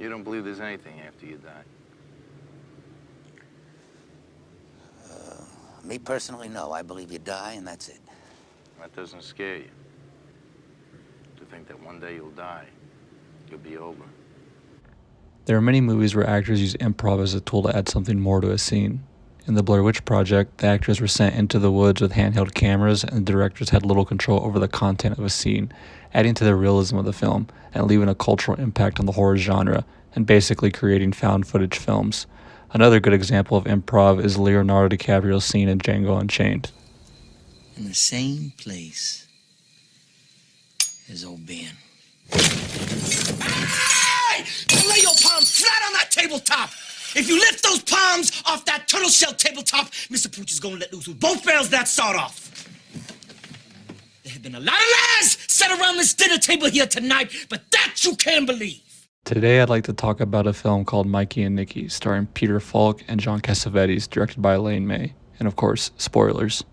You don't believe there's anything after you die? Me personally, no. I believe you die and that's it. That doesn't scare you. To think that one day you'll die, you'll be over. There are many movies where actors use improv as a tool to add something more to a scene. In the Blair Witch Project, the actors were sent into the woods with handheld cameras, and the directors had little control over the content of a scene, adding to the realism of the film and leaving a cultural impact on the horror genre, and basically creating found footage films. Another good example of improv is Leonardo DiCaprio's scene in Django Unchained. In the same place as old Ben. Hey! Lay your palms flat on that tabletop! If you lift those palms off that turtle shell tabletop, Mr. Pooch is gonna let loose with both barrels that sawed off. There have been a lot of lies set around this dinner table here tonight, but that you can't believe. Today I'd like to talk about a film called Mikey and Nicky, starring Peter Falk and John Cassavetes, directed by Elaine May. And of course, spoilers.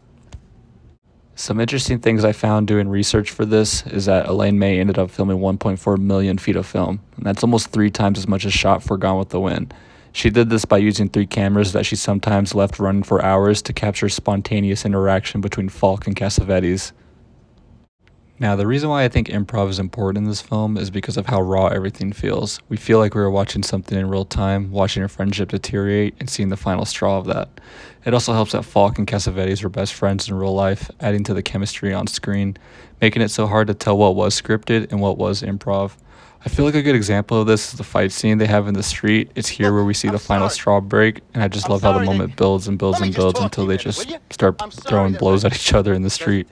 Some interesting things I found doing research for this is that Elaine May ended up filming 1.4 million feet of film, and that's almost 3 times as much as shot for Gone with the Wind. She did this by using 3 cameras that she sometimes left running for hours to capture spontaneous interaction between Falk and Cassavetes. Now, the reason why I think improv is important in this film is because of how raw everything feels. We feel like we were watching something in real time, watching a friendship deteriorate, and seeing the final straw of that. It also helps that Falk and Cassavetes were best friends in real life, adding to the chemistry on screen, making it so hard to tell what was scripted and what was improv. I feel like a good example of this is the fight scene they have in the street. It's here where we see the final straw break, and I just love how the moment builds and builds and builds until they just start throwing blows at each other in the street.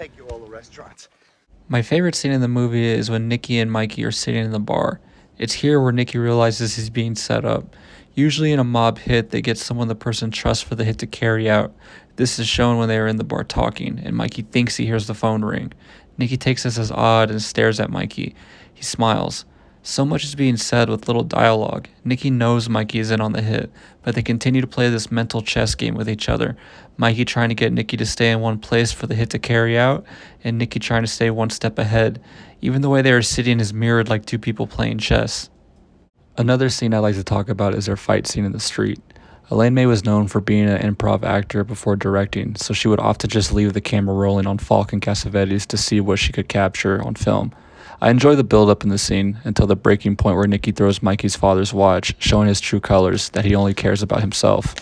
My favorite scene in the movie is when Nicky and Mikey are sitting in the bar. It's here where Nicky realizes he's being set up. Usually in a mob hit, they get someone the person trusts for the hit to carry out. This is shown when they are in the bar talking, and Mikey thinks he hears the phone ring. Nicky takes this as odd and stares at Mikey. He smiles. So much is being said with little dialogue. Nicky knows Mikey is in on the hit, but they continue to play this mental chess game with each other. Mikey trying to get Nicky to stay in one place for the hit to carry out, and Nicky trying to stay one step ahead. Even the way they are sitting is mirrored like 2 people playing chess. Another scene I like to talk about is their fight scene in the street. Elaine May was known for being an improv actor before directing, so she would often just leave the camera rolling on Falk and Cassavetes to see what she could capture on film. I enjoy the build-up in the scene until the breaking point where Nicky throws Mikey's father's watch, showing his true colors, that he only cares about himself.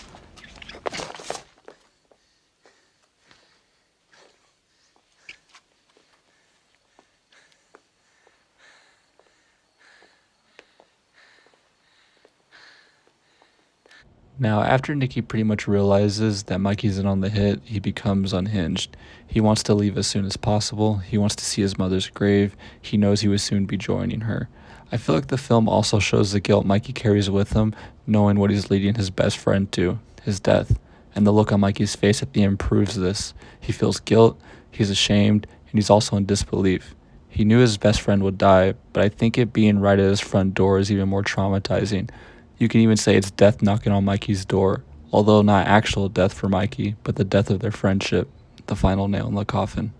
Now, after Nicky pretty much realizes that Mikey's in on the hit, he becomes unhinged. He wants to leave as soon as possible. He wants to see his mother's grave. He knows he will soon be joining her. I feel like the film also shows the guilt Mikey carries with him, knowing what he's leading his best friend to, his death. And the look on Mikey's face at the end proves this. He feels guilt, he's ashamed, and he's also in disbelief. He knew his best friend would die, but I think it being right at his front door is even more traumatizing. You can even say it's death knocking on Mikey's door, although not actual death for Mikey, but the death of their friendship, the final nail in the coffin.